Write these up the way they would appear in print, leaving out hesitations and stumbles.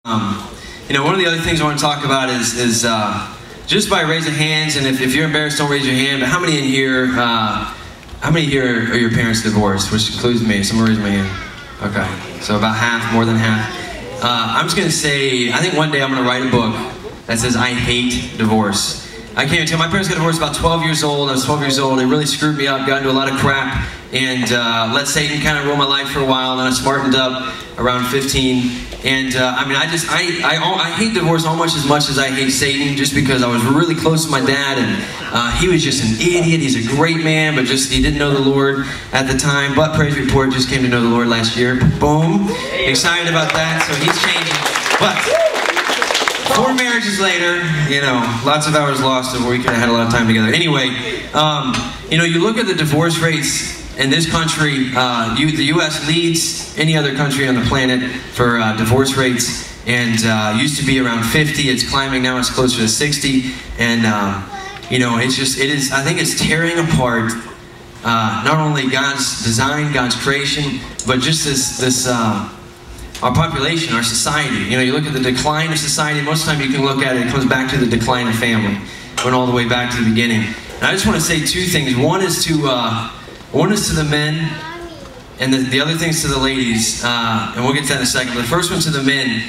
You know, one of the other things I want to talk about is just by raising hands, and if you're embarrassed, don't raise your hand, but how many in here, are your parents divorced, which includes me? Someone raise my hand. Okay, so about half, more than half. I'm just going to say, I think one day I'm going to write a book that says, I hate divorce. I can't even tell. My parents got divorced about 12 years old. I was 12 years old. It really screwed me up, got into a lot of crap, and let Satan kind of rule my life for a while. And then I smartened up around 15. And I mean, I hate divorce almost as much as I hate Satan, just because I was really close to my dad, and he was just an idiot. He's a great man, but just he didn't know the Lord at the time. But praise report, just came to know the Lord last year. Boom, excited about that. So he's changing. But 4 marriages later, you know, lots of hours lost where we could have had a lot of time together. Anyway, you know, you look at the divorce rates in this country, the U.S. leads any other country on the planet for divorce rates, and used to be around 50. It's climbing now. It's closer to 60, and you know, I think it's tearing apart not only God's design, God's creation, but just this our population, our society. You know, you look at the decline of society. Most of the time, you can look at it. It comes back to the decline of family, going all the way back to the beginning. And I just want to say 2 things. One is to the men, and the other thing's to the ladies, and we'll get to that in a second. But the first one to the men.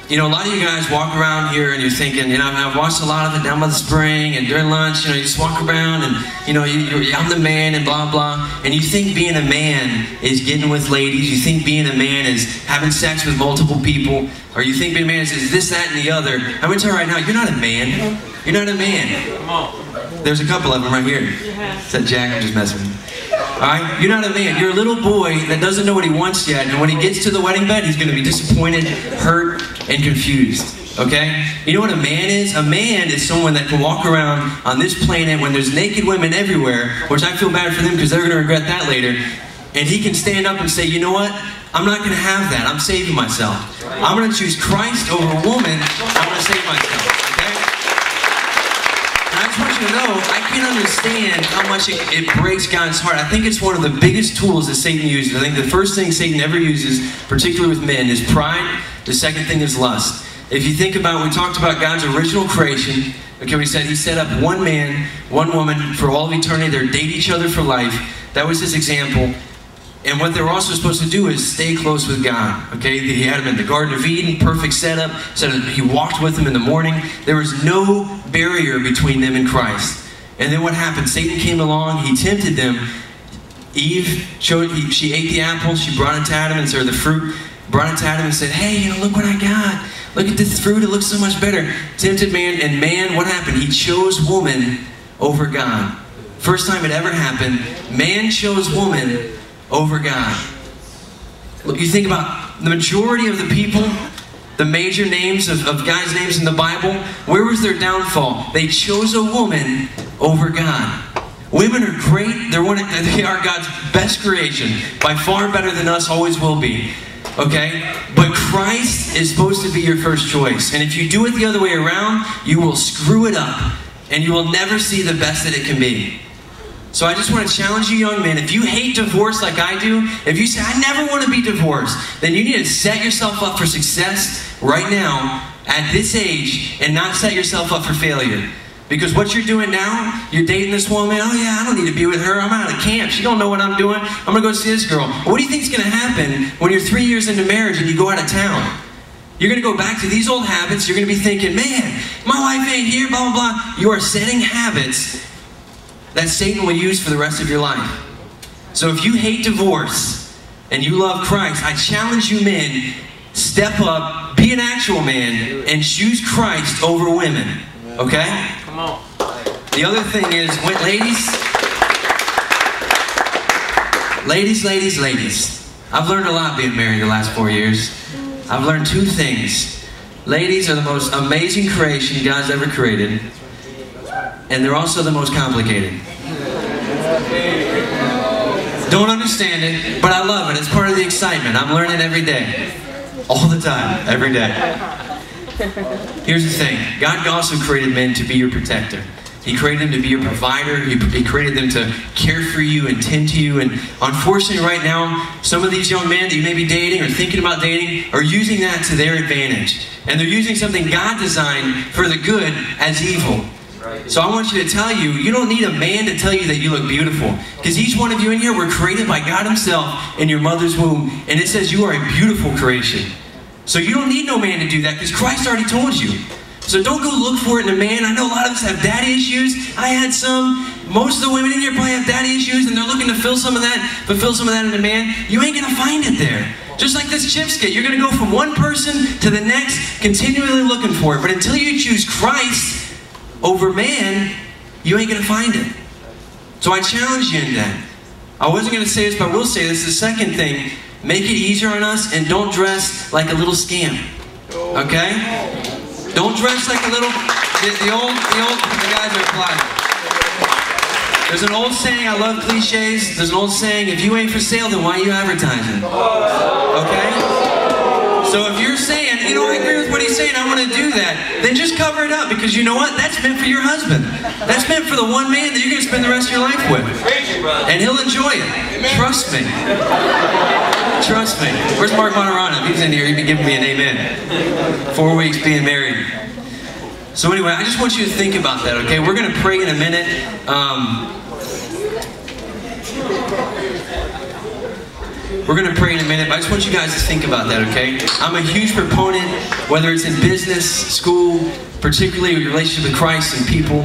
You know, a lot of you guys walk around here and you're thinking, you know, I've watched a lot of it down by the spring and during lunch, you know, you just walk around and, you know, I'm the man and blah, blah. And you think being a man is getting with ladies. You think being a man is having sex with multiple people. Or you think being a man is this, that, and the other. I'm going to tell you right now, you're not a man. You're not a man. Come on. There's a couple of them right here. Is that Jack? I'm just messing with you. Alright? You're not a man. You're a little boy that doesn't know what he wants yet. And when he gets to the wedding bed, he's going to be disappointed, hurt, and confused. Okay? You know what a man is? A man is someone that can walk around on this planet when there's naked women everywhere, which I feel bad for them because they're going to regret that later. And he can stand up and say, you know what? I'm not going to have that. I'm saving myself. I'm going to choose Christ over a woman. I'm going to save myself. I just want you to know, I can't understand how much it breaks God's heart. I think it's one of the biggest tools that Satan uses. I think the first thing Satan ever uses, particularly with men, is pride. The second thing is lust. If you think about, we talked about God's original creation. Okay, we said he set up one man, one woman for all of eternity. They're date each other for life. That was his example. And what they were also supposed to do is stay close with God. Okay, he had him in the Garden of Eden, perfect setup. So he walked with him in the morning. There was no barrier between them and Christ. And then what happened? Satan came along. He tempted them. Eve she ate the apple. She brought it to Adam and said, the fruit. Brought it to Adam and said, hey, you know, look what I got. Look at this fruit. It looks so much better. Tempted man, and man, what happened? He chose woman over God. First time it ever happened. Man chose woman over God. Look, you think about the majority of the people, the major names of guys' names in the Bible, where was their downfall? They chose a woman over God. Women are great. They are God's best creation. By far better than us, always will be. Okay? But Christ is supposed to be your first choice. And if you do it the other way around, you will screw it up. And you will never see the best that it can be. So I just want to challenge you young men, if you hate divorce like I do, if you say, I never want to be divorced, then you need to set yourself up for success right now, at this age, and not set yourself up for failure. Because what you're doing now, you're dating this woman, oh yeah, I don't need to be with her, I'm out of camp, she don't know what I'm doing, I'm going to go see this girl. What do you think is going to happen when you're 3 years into marriage and you go out of town? You're going to go back to these old habits, you're going to be thinking, man, my wife ain't here, blah, blah, blah. You are setting habits that Satan will use for the rest of your life. So if you hate divorce and you love Christ, I challenge you men, step up, be an actual man, and choose Christ over women. Okay? Come on. The other thing is, ladies, I've learned a lot being married the last 4 years. I've learned 2 things. Ladies are the most amazing creation God's ever created. And they're also the most complicated. Don't understand it, but I love it. It's part of the excitement. I'm learning every day. All the time. Every day. Here's the thing. God also created men to be your protector. He created them to be your provider. He created them to care for you and tend to you. And unfortunately right now, some of these young men that you may be dating or thinking about dating are using that to their advantage. And they're using something God designed for the good as evil. So I want you to tell you, you don't need a man to tell you that you look beautiful. Because each one of you in here were created by God himself in your mother's womb. And it says you are a beautiful creation. So you don't need no man to do that because Christ already told you. So don't go look for it in a man. I know a lot of us have daddy issues. I had some. Most of the women in here probably have daddy issues and they're looking to fulfill some of that in a man. You ain't going to find it there. Just like this chip skit, you're going to go from one person to the next, continually looking for it. But until you choose Christ over man, you ain't going to find it. So I challenge you in that. I wasn't going to say this, but I will say this. The second thing, make it easier on us and don't dress like a little scam. Okay? Don't dress like a little, the guys are applying. There's an old saying, I love cliches. There's an old saying, if you ain't for sale, then why are you advertising? Okay? So if you're saying, you know, I agree with what he's saying, I want to do that, then just cover it up because you know what? That's meant for your husband. That's meant for the one man that you're going to spend the rest of your life with. And he'll enjoy it. Trust me. Trust me. Where's Mark Monterano? If he's in here, he'd be giving me an amen. 4 weeks being married. So anyway, I just want you to think about that, okay? We're going to pray in a minute. We're going to pray in a minute, but I just want you guys to think about that, okay? I'm a huge proponent, whether it's in business, school, particularly your relationship with Christ and people,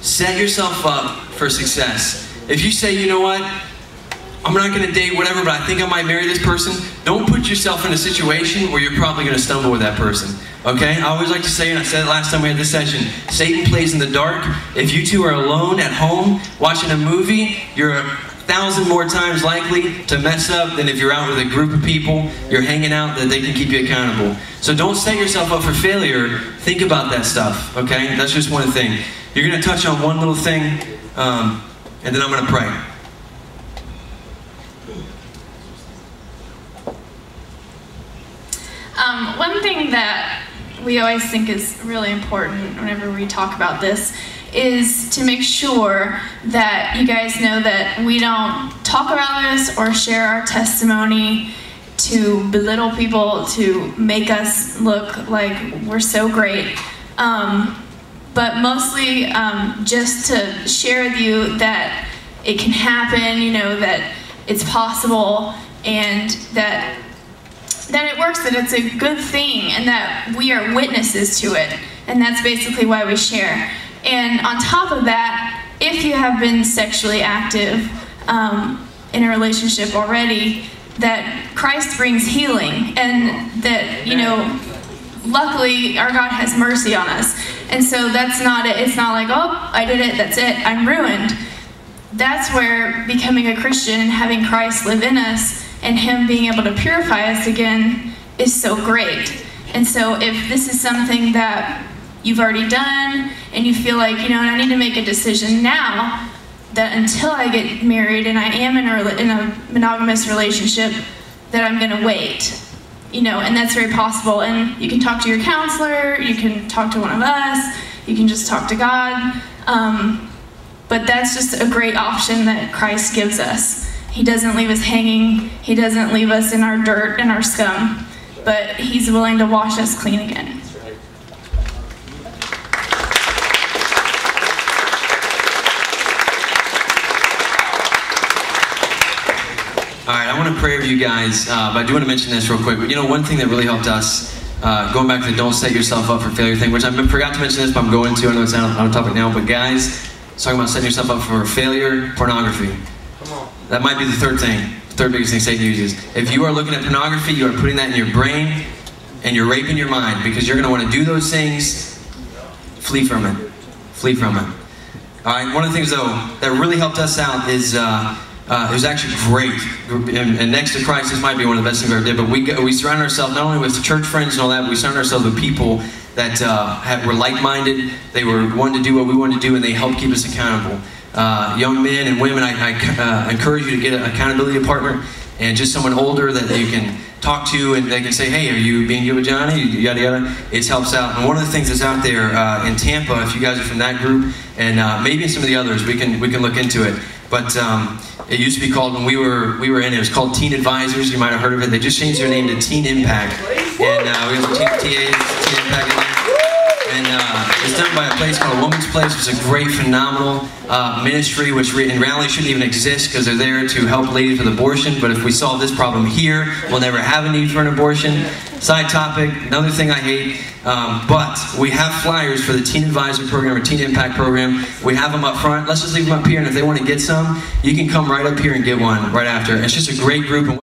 set yourself up for success. If you say, you know what, I'm not going to date whatever, but I think I might marry this person, don't put yourself in a situation where you're probably going to stumble with that person, okay? I always like to say, and I said it last time we had this session, Satan plays in the dark. If you two are alone at home watching a movie, you're 1,000 more times likely to mess up than if you're out with a group of people, you're hanging out, that they can keep you accountable. So don't set yourself up for failure. Think about that stuff, okay? That's just one thing. You're going to touch on one little thing, and then I'm going to pray. One thing that we always think is really important whenever we talk about this is to make sure that you guys know that we don't talk about this or share our testimony to belittle people, to make us look like we're so great, but mostly just to share with you that it can happen, you know, that it's possible, and that it works, that it's a good thing, and that we are witnesses to it. And that's basically why we share. And on top of that, if you have been sexually active in a relationship already, that Christ brings healing, and that, you know, luckily our God has mercy on us. And so that's not it. It's not like, oh, I did it, that's it, I'm ruined. That's where becoming a Christian and having Christ live in us and him being able to purify us again is so great. And so if this is something that you've already done and you feel like, you know, I need to make a decision now, that until I get married and I am in a monogamous relationship, that I'm going to wait. You know, and that's very possible. And you can talk to your counselor, you can talk to one of us, you can just talk to God. But that's just a great option that Christ gives us. He doesn't leave us hanging. He doesn't leave us in our dirt and our scum. But he's willing to wash us clean again. All right, I want to pray for you guys, but I do want to mention this real quick. You know, one thing that really helped us, going back to the don't set yourself up for failure thing, which I forgot to mention this, but I'm going to. I know it's on topic now, but guys, it's talking about setting yourself up for failure, pornography. That might be the third biggest thing Satan uses. If you are looking at pornography, you are putting that in your brain, and you're raping your mind, because you're going to want to do those things. Flee from it. Flee from it. All right, one of the things, though, that really helped us out is, it was actually great. And next to Christ, this might be one of the best things we ever did, but we surrounded ourselves not only with church friends and all that, but we surrounded ourselves with people that were like-minded. They were wanting to do what we wanted to do, and they helped keep us accountable. Young men and women, I encourage you to get an accountability partner. and just someone older that you can talk to, and they can say, hey, are you being good with Johnny? Yada yada. It helps out. And one of the things that's out there in Tampa, if you guys are from that group, and maybe in some of the others, we can look into it. But it used to be called, when we were in it, was called Teen Advisors. You might have heard of it. They just changed their name to Teen Impact, and we have Teen Impact in there. And it's done by a place called Woman's Place. It's a great, phenomenal ministry, which in reality shouldn't even exist, because they're there to help ladies with abortion. But if we solve this problem here, we'll never have a need for an abortion. Side topic, another thing I hate, but we have flyers for the Teen Advisor Program or Teen Impact Program. We have them up front. Let's just leave them up here, and if they want to get some, you can come right up here and get one right after. It's just a great group.